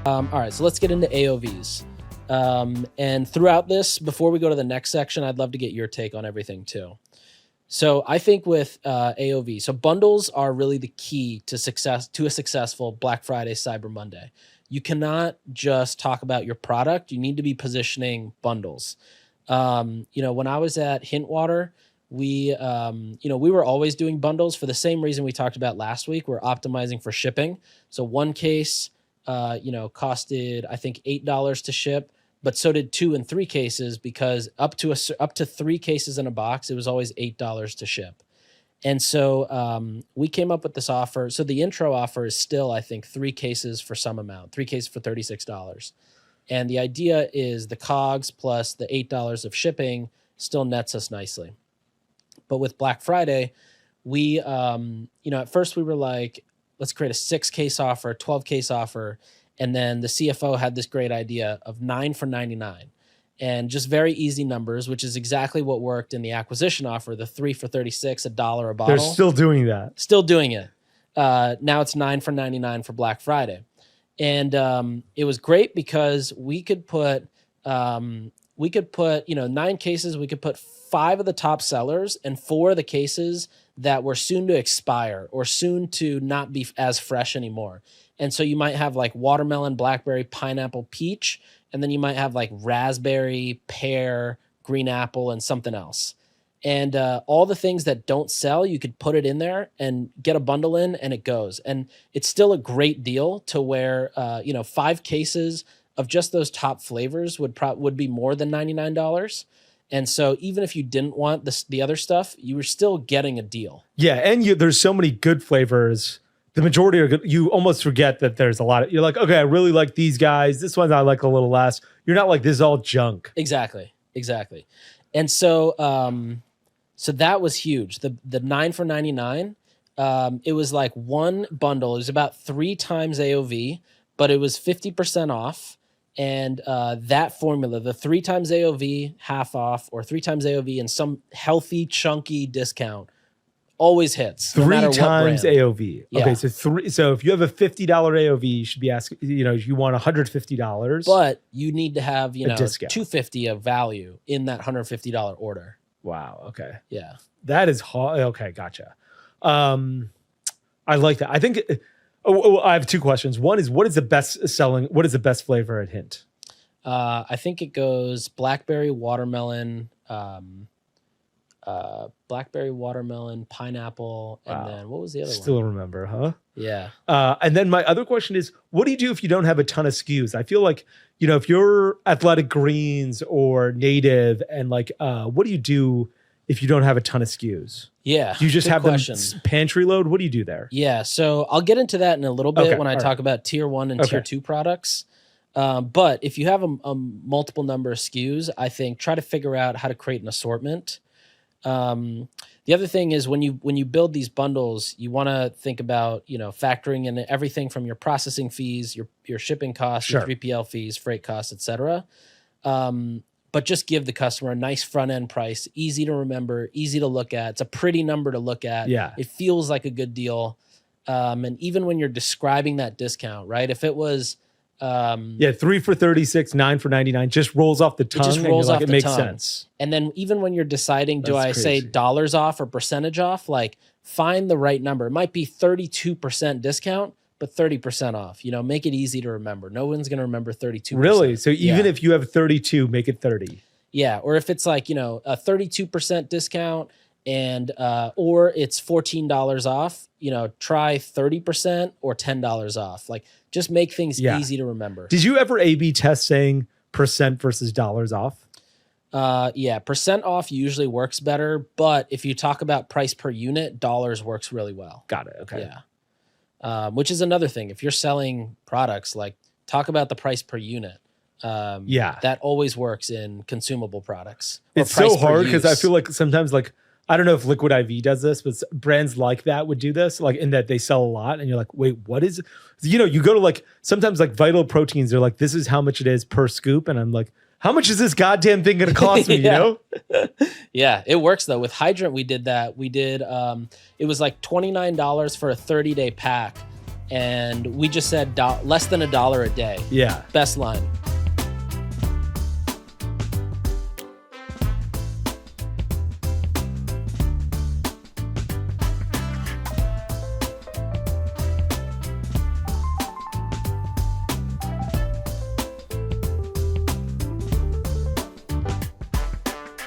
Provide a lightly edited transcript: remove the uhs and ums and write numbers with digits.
All right, so let's get into AOVs. And throughout this, before we go to the next section, I'd love to get your take on everything too. So I think with AOV, so bundles are really the key to a successful Black Friday, Cyber Monday. You cannot just talk about your product. You need to be positioning bundles. When I was at Hintwater, we were always doing bundles for the same reason we talked about last week. We're optimizing for shipping. So one case, costed, I think, $8 to ship, but so did 2 and 3 cases, because up to 3 cases in a box, it was always $8 to ship. And so we came up with this offer. So the intro offer is still, I think, 3 cases for some amount, 3 cases for $36. And the idea is the COGS plus the $8 of shipping still nets us nicely. But with Black Friday, we, at first we were like, let's create a 6-case offer, 12-case offer. And then the CFO had this great idea of 9 for $99, and just very easy numbers, which is exactly what worked in the acquisition offer, the 3 for $36, $1 a bottle. They're still doing that. Still doing it. Now it's 9 for $99 for Black Friday. And it was great because we could put 9 cases, we could put 5 of the top sellers and 4 of the cases that were soon to expire or soon to not be as fresh anymore. And so you might have like watermelon, blackberry, pineapple, peach, and then you might have like raspberry, pear, green apple, and something else. And all the things that don't sell, you could put it in there and get a bundle in, and it goes. And it's still a great deal to where 5 cases of just those top flavors would be more than $99. And so even if you didn't want the other stuff, you were still getting a deal. Yeah, and there's so many good flavors. The majority are good. You almost forget that there's a lot of, you're like, okay, I really like these guys. This one I like a little less. You're not like, this is all junk. Exactly. And so so that was huge. The 9 for $99, it was like one bundle. It was about 3 times AOV, but it was 50% off. And that formula, the 3 times AOV, half off, or 3 times AOV and some healthy, chunky discount always hits. 3 times AOV. Yeah. Okay, so if you have a $50 AOV, you should be asking, you want $150. But you need to have, a discount. $250 of value in that $150 order. Wow. Okay. Yeah. That is hard. Okay, gotcha. I like that. I think. I have 2 questions. One is, what is the best flavor at Hint? I think it goes blackberry, watermelon, pineapple, and then what was the other one? Still remember, huh? Yeah. And then my other question is, what do you do if you don't have a ton of SKUs? I feel like, if you're Athletic Greens or Native, and like, what do you do if you don't have a ton of SKUs? Yeah. Do you just have them pantry load? What do you do there? Yeah. So I'll get into that in a little bit when I talk about tier 1 and tier 2 products. But if you have a multiple number of SKUs, I think try to figure out how to create an assortment. The other thing is when you build these bundles, you want to think about, factoring in everything from your processing fees, your shipping costs, your 3PL fees, freight costs, etc. But just give the customer a nice front end price, easy to remember, easy to look at. It's a pretty number to look at. Yeah. It feels like a good deal. And even when you're describing that discount, right? If it was 3 for $36, 9 for $99, just rolls off the tongue. It just rolls off the tongue. It makes sense. And then even when you're deciding, do I say dollars off or percentage off? Like, find the right number. It might be 32% discount, but 30% off. Make it easy to remember. No one's going to remember 32%. Really? So even if you have 32, make it 30. Yeah. Or if it's like, a 32% discount and or it's $14 off, try 30% or $10 off. Like, just make things easy to remember. Did you ever A/B test saying percent versus dollars off? Yeah, percent off usually works better, but if you talk about price per unit, dollars works really well. Got it. Okay. Yeah. Which is another thing. If you're selling products, like, talk about the price per unit. That always works in consumable products. It's so hard because I feel like sometimes, like, I don't know if Liquid IV does this, but brands like that would do this, like, in that they sell a lot and you're like, wait, what is it? You go to, like, sometimes like Vital Proteins, they're like, this is how much it is per scoop. And I'm like, how much is this goddamn thing going to cost me? Yeah, it works though. With Hydrant, we did that. We did, it was like $29 for a 30-day pack. and we just said less than $1 a day. Yeah. Best line.